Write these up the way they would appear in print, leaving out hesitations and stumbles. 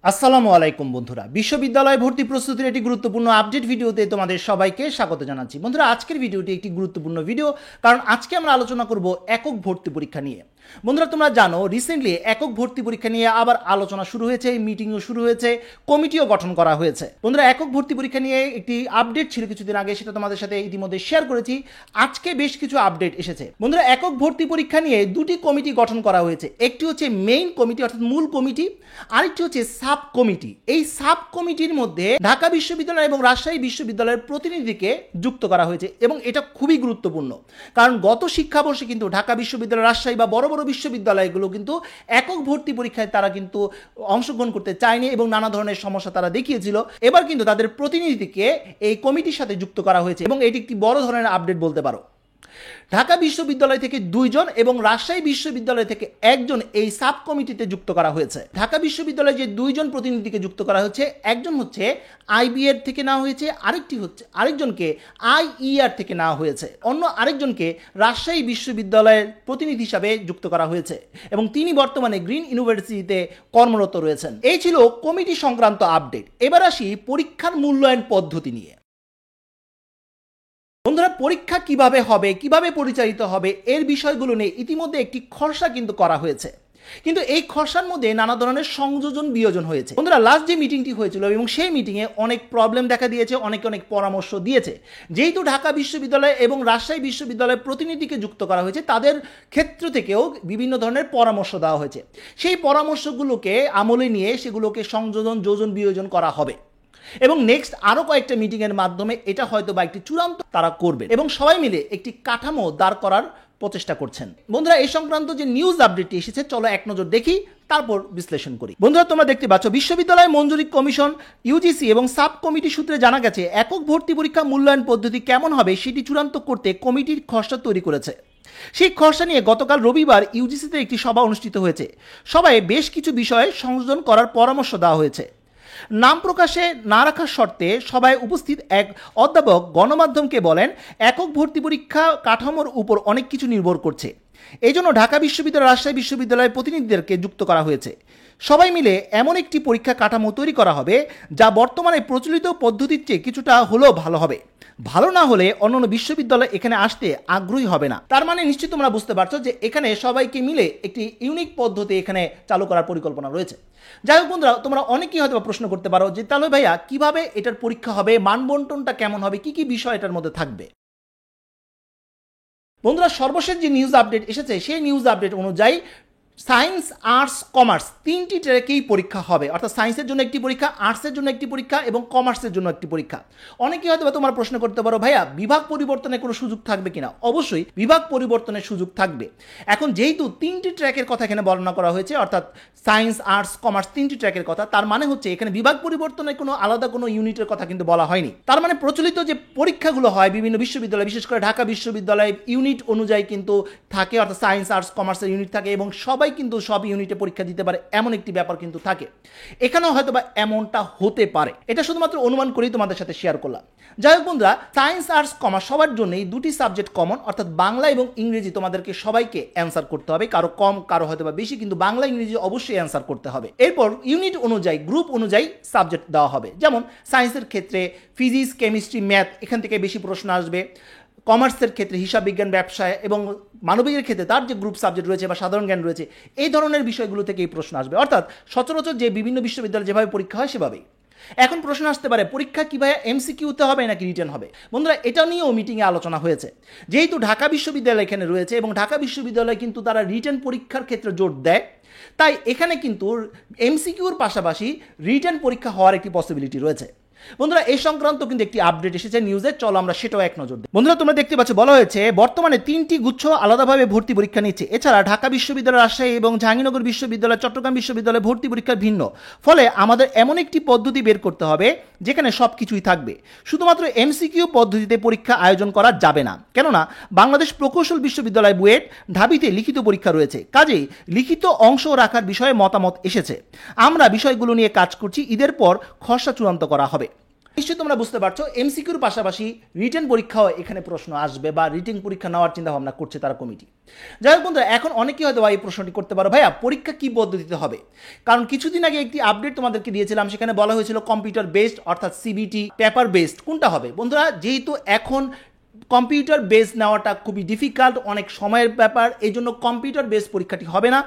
আসসালামু আলাইকুম বন্ধুরা, বিশ্ববিদ্যালয় ভর্তি প্রস্তুতির একটি গুরুত্বপূর্ণ আপডেট ভিডিওতে তোমাদের সবাইকে স্বাগত জানাচ্ছি। বন্ধুরা, আজকের ভিডিওটি একটি গুরুত্বপূর্ণ ভিডিও, কারণ আজকে আমরা আলোচনা করব একক ভর্তি পরীক্ষা নিয়ে। বন্ধুরা, তোমরা জানো রিসেন্টলি একক ভর্তি পরীক্ষা নিয়ে আবার আলোচনা শুরু হয়েছে, মিটিংও শুরু হয়েছে, কমিটিও গঠন করা হয়েছে। বন্ধুরা, একক ভর্তি পরীক্ষা নিয়ে একটি আপডেট ছিল কিছুদিন আগে, সেটা তোমাদের সাথে ইতিমধ্যে শেয়ার করেছি। আজকে বেশ কিছু আপডেট এসেছে। বন্ধুরা, একক ভর্তি পরীক্ষা নিয়ে দুটি কমিটি গঠন করা হয়েছে। একটি হচ্ছে মেইন কমিটি অর্থাৎ মূল কমিটি, আরেকটি হচ্ছে সাব কমিটি। এই সাব কমিটির মধ্যে ঢাকা বিশ্ববিদ্যালয় এবং রাজশাহী বিশ্ববিদ্যালয়ের প্রতিনিধিকে যুক্ত করা হয়েছে এবং এটা খুবই গুরুত্বপূর্ণ, কারণ গত শিক্ষাবর্ষে কিন্তু ঢাকা বিশ্ববিদ্যালয়, রাজশাহী বা বড় বড় বিশ্ববিদ্যালয়গুলো কিন্তু একক ভর্তি পরীক্ষায় তারা কিন্তু অংশগ্রহণ করতে চায়নি এবং নানা ধরনের সমস্যা তারা দেখিয়েছিল। এবার কিন্তু তাদের প্রতিনিধিকে এই কমিটির সাথে যুক্ত করা হয়েছে এবং এটি একটি বড় ধরনের আপডেট বলতে পারো। ঢাকা বিশ্ববিদ্যালয় থেকে 2 জন এবং রাজশাহী বিশ্ববিদ্যালয় থেকে 1 জন এই সাব কমিটিতে যুক্ত করা হয়েছে। ঢাকা বিশ্ববিদ্যালয়ে যে 2 জন প্রতিনিধিকে যুক্ত করা হচ্ছে, একজন হচ্ছে আইবিএর থেকে নেওয়া হয়েছে, আরেকজনকে আইইআর থেকে নেওয়া হয়েছে, অন্য আরেকজনকে রাজশাহী বিশ্ববিদ্যালয়ের প্রতিনিধি হিসাবে যুক্ত করা হয়েছে এবং তিনি বর্তমানে গ্রিন ইউনিভার্সিটিতে কর্মরত রয়েছেন। এই ছিল কমিটি সংক্রান্ত আপডেট। এবার আসি পরীক্ষার মূল্যায়ন পদ্ধতি নিয়ে। বন্ধুরা, পরীক্ষা কিভাবে হবে, কিভাবে পরিচালিত হবে, এর বিষয়গুলো নিয়ে ইতিমধ্যে একটি খসড়া কিন্তু করা হয়েছে, কিন্তু এই খসড়ার মধ্যে নানা ধরনের সংযোজন বিয়োজন হয়েছে। বন্ধুরা, লাস্ট যে মিটিংটি হয়েছিল এবং সেই মিটিংয়ে অনেক প্রবলেম দেখা দিয়েছে, অনেক পরামর্শ দিয়েছে। যেহেতু ঢাকা বিশ্ববিদ্যালয় এবং রাজশাহী বিশ্ববিদ্যালয়ের প্রতিনিধিকে যুক্ত করা হয়েছে, তাদের ক্ষেত্র থেকেও বিভিন্ন ধরনের পরামর্শ দেওয়া হয়েছে। সেই পরামর্শগুলোকে আমলে নিয়ে সেগুলোকে সংযোজন, যোজন, বিয়োজন করা হবে এবং নেক্সট আরও কয়েকটা মিটিংয়ের মাধ্যমে এটা হয়তো বা একটি চূড়ান্ত তারা করবে এবং সবাই মিলে একটি কাঠামো দাঁড় করার প্রচেষ্টা করছেন। বন্ধুরা, এই সংক্রান্ত যে নিউজ আপডেটটি এসেছে, চলো এক নজর দেখি, তারপর বিশ্লেষণ করি। বন্ধুরা, তোমরা দেখতে পাচ্ছ বিশ্ববিদ্যালয় মঞ্জুরি কমিশন ইউজিসি এবং সাব কমিটি সূত্রে জানা গেছে একক ভর্তি পরীক্ষা মূল্যায়ন পদ্ধতি কেমন হবে সেটি চূড়ান্ত করতে কমিটির খসড়া তৈরি করেছে। সেই খসড়া নিয়ে গতকাল রবিবার ইউজিসিতে একটি সভা অনুষ্ঠিত হয়েছে। সভায় বেশ কিছু বিষয়ে সংযোজন করার পরামর্শ দেওয়া হয়েছে। নাম প্রকাশে না রাখার শর্তে সভায় উপস্থিত এক অধ্যাপক গণমাধ্যমকে বলেন, একক ভর্তি পরীক্ষা কাঠামোর উপর অনেক কিছু নির্ভর করছে। এই জন্য ঢাকা বিশ্ববিদ্যালয়, রাজশাহী বিশ্ববিদ্যালয়ের প্রতিনিধিদেরকে যুক্ত করা হয়েছে। সবাই মিলে এমন একটি পরীক্ষা কাঠামো তৈরি করা হবে যা বর্তমানে প্রচলিত পদ্ধতির চেয়ে কিছুটা হলেও ভালো হবে। ভালো না হলে অন্যান্য বিশ্ববিদ্যালয় এখানে আসতে আগ্রহী হবে না। তার মানে নিশ্চয়ই তোমরা বুঝতে পারছো যে এখানে সবাইকে মিলে একটি ইউনিক পদ্ধতি এখানে চালু করার পরিকল্পনা রয়েছে। যাই হোক বন্ধুরা, তোমরা অনেকেই হয়তো প্রশ্ন করতে পারো যে তাহলে ভাইয়া কিভাবে এটার পরীক্ষা হবে, মানবন্টনটা কেমন হবে, কি কি বিষয় এটার মধ্যে থাকবে। বন্ধুরা, সর্বশেষ যে নিউজ আপডেট এসেছে সেই নিউজ আপডেট অনুযায়ী সায়েন্স, আর্টস, কমার্স তিনটি ট্র্যাকেই পরীক্ষা হবে, অর্থাৎ সায়েন্সের জন্য একটি পরীক্ষা, আর্টসের জন্য একটি পরীক্ষা এবং কমার্সের জন্য একটি পরীক্ষা। অনেকেই হয়তো তোমরা প্রশ্ন করতে পারো, ভাইয়া বিভাগ পরিবর্তনের কোনো সুযোগ থাকবে কিনা। অবশ্যই বিভাগ পরিবর্তনের সুযোগ থাকবে। এখন যেহেতু তিনটি ট্র্যাকের কথা এখানে বর্ণনা করা হয়েছে, অর্থাৎ সায়েন্স, আর্টস, কমার্স তিনটি ট্র্যাকের কথা, তার মানে হচ্ছে এখানে বিভাগ পরিবর্তনের কোনো আলাদা কোনো ইউনিটের কথা কিন্তু বলা হয়নি। তার মানে প্রচলিত যে পরীক্ষাগুলো হয় বিভিন্ন বিশ্ববিদ্যালয়, বিশেষ করে ঢাকা বিশ্ববিদ্যালয় ইউনিট অনুযায়ী কিন্তু থাকে, অর্থাৎ সায়েন্স, আর্টস, কমার্সের ইউনিট থাকে এবং সবাই কিন্তু সব ইউনিটে পরীক্ষা দিতে পারে, এমন একটি ব্যাপার কিন্তু থাকে। এখানেও হয়তো বা এমনটা হতে পারে, এটা শুধুমাত্র অনুমান করেই তোমাদের সাথে শেয়ার করলাম। যাই হোক বন্ধুরা, সায়েন্স, আর্টস, কমার্স সবার জন্যই দুটি সাবজেক্ট কমন, অর্থাৎ বাংলা এবং ইংরেজি তোমাদেরকে সবাইকে অ্যান্সার করতে হবে, কারো কম কারো হয়তো বা বেশি, কিন্তু বাংলা ইংরেজি অবশ্যই অ্যান্সার করতে হবে। এরপর ইউনিট অনুযায়ী, গ্রুপ অনুযায়ী সাবজেক্ট দেওয়া হবে। যেমন সায়েন্সের ক্ষেত্রে ফিজিক্স, কেমিস্ট্রি, ম্যাথ এখান থেকে বেশি প্রশ্ন আসবে। কমার্সের ক্ষেত্রে হিসাব বিজ্ঞান, ব্যবসায় এবং মানবিকের ক্ষেত্রে তার যে গ্রুপ সাবজেক্ট রয়েছে বা সাধারণ জ্ঞান রয়েছে, এই ধরনের বিষয়গুলো থেকে এই প্রশ্ন আসবে। অর্থাৎ সচরাচর যে বিভিন্ন বিশ্ববিদ্যালয়ে যেভাবে পরীক্ষা হয় সেভাবেই। এখন প্রশ্ন আসতে পারে, পরীক্ষা কিভাবে এমসিকিউতে হবে নাকি রিটেন হবে। বন্ধুরা, এটা নিয়েও মিটিংয়ে আলোচনা হয়েছে। যেহেতু ঢাকা বিশ্ববিদ্যালয় এখানে রয়েছে এবং ঢাকা বিশ্ববিদ্যালয় কিন্তু তারা রিটেন পরীক্ষার ক্ষেত্রে জোর দেয়, তাই এখানে কিন্তু এমসিকিউর পাশাপাশি রিটেন পরীক্ষা হওয়ার একটি পসিবিলিটি রয়েছে। বন্ধুরা, এই সংক্রান্ত কিন্তু একটি আপডেট এসেছে নিউজে, চলো আমরা সেটাও এক নজর দিই। বন্ধুরা, তোমরা দেখতে পাচ্ছ বলা হয়েছে বর্তমানে 3টি গুচ্ছ আলাদাভাবে ভর্তি পরীক্ষা নিচ্ছে। এছাড়া ঢাকা বিশ্ববিদ্যালয়, রাজশাহী এবং জাহাঙ্গীরনগর বিশ্ববিদ্যালয়, চট্টগ্রাম বিশ্ববিদ্যালয় ভর্তি পরীক্ষা ভিন্ন। ফলে আমাদের এমন একটি পদ্ধতি বের করতে হবে যেখানে সব কিছুই থাকবে। শুধুমাত্র এমসিকিউ পদ্ধতিতে পরীক্ষা আয়োজন করা যাবে না, কেননা বাংলাদেশ প্রকৌশল বিশ্ববিদ্যালয় বুয়েট, ঢাবিতে লিখিত পরীক্ষা রয়েছে। কাজেই লিখিত অংশ রাখার বিষয়ে মতামত এসেছে। আমরা বিষয়গুলো নিয়ে কাজ করছি, ঈদের পর খসড়া চূড়ান্ত করা হবে। নিশ্চয়ই তোমরা বুঝতে পারছো এমসিকিউর পাশাপাশি রিটেন পরীক্ষাও এখানে প্রশ্ন আসবে বা রিটেন পরীক্ষা নেওয়ার চিন্তা ভাবনা করছে তারা কমিটি। যাই হোক বন্ধুরা, এখন অনেকেই হয়তো এই প্রশ্নটি করতে পারো, ভাইয়া পরীক্ষা কি পদ্ধতিতে হবে? কারণ কিছুদিন আগে একটি আপডেট তোমাদেরকে দিয়েছিলাম, সেখানে বলা হয়েছিল কম্পিউটার বেসড অর্থাৎ সিবিটি, পেপার বেসড কোনটা হবে। বন্ধুরা, যেহেতু এখন কম্পিউটার বেস নেওয়াটা খুবই ডিফিকাল্ট, অনেক সময়ের ব্যাপার, এই জন্য কম্পিউটার বেস পরীক্ষাটি হবে না।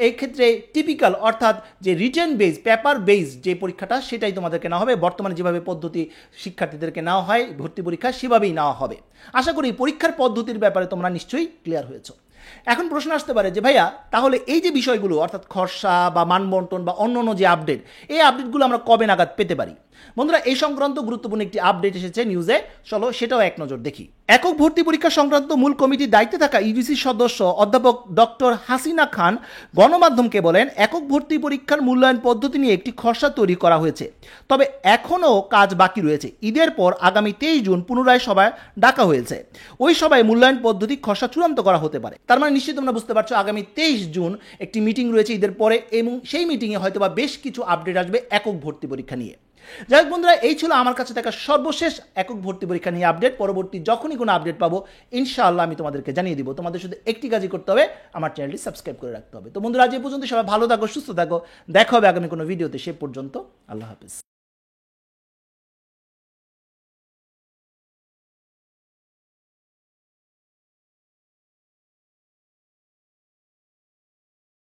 এই ক্ষেত্রে টিপিক্যাল অর্থাৎ যে রিটেন বেস, পেপার বেস যে পরীক্ষাটা সেটাই তোমাদেরকে নেওয়া হবে। বর্তমানে যেভাবে পদ্ধতি শিক্ষার্থীদেরকে নেওয়া হয় ভর্তি পরীক্ষা, সেভাবেই নেওয়া হবে। আশা করি পরীক্ষার পদ্ধতির ব্যাপারে তোমরা নিশ্চয়ই ক্লিয়ার হয়েছো। এখন প্রশ্ন আসতে পারে যে ভাইয়া তাহলে এই যে বিষয়গুলো অর্থাৎ খরচা বা মানবন্টন বা অন্য যে আপডেট, এই আপডেটগুলো আমরা কবে নাগাদ পেতে পারি? বন্ধুরা, এই সংক্রান্ত গুরুত্বপূর্ণ একটি আপডেট এসেছে নিউজে, চলো সেটাও এক নজর দেখি। একক ভর্তি পরীক্ষা সংক্রান্ত মূল কমিটির দায়িত্বে থাকা ইউজিসির সদস্য অধ্যাপক ডক্টর হাসিনা খান গণমাধ্যমকে বলেন, একক ভর্তি পরীক্ষার মূল্যায়ন পদ্ধতি নিয়ে একটি খসড়া তৈরি করা হয়েছে, তবে এখনও কাজ বাকি রয়েছে। ঈদের পর আগামী 23 জুন পুনরায় সভায় ডাকা হয়েছে। ওই সভায় মূল্যায়ন পদ্ধতি খসড়া চূড়ান্ত করা হতে পারে। তার মানে নিশ্চয়ই তোমরা বুঝতে পারছো আগামী 23 জুন একটি মিটিং রয়েছে ঈদের পরে, এবং সেই মিটিংয়ে হয়তোবা বেশ কিছু আপডেট আসবে একক ভর্তি পরীক্ষা নিয়ে। যাই হোক বন্ধুরা, এই ছিল আমার কাছে থাকা সর্বশেষ একক ভর্তি পরীক্ষা নিয়ে আপডেট। পরবর্তী যখনই কোনো আপডেট পাবো ইনশাআল্লাহ আমি তোমাদেরকে জানিয়ে দিব। তোমাদের শুধু একটি কাজই করতে হবে, আমার চ্যানেলটি সাবস্ক্রাইব করে রাখতে হবে। তো বন্ধুরা, আজ এই পর্যন্ত, সবাই ভালো থাকো, সুস্থ থাকো, দেখা হবে আগামী কোনো ভিডিওতে। সে পর্যন্ত আল্লাহ হাফেজ।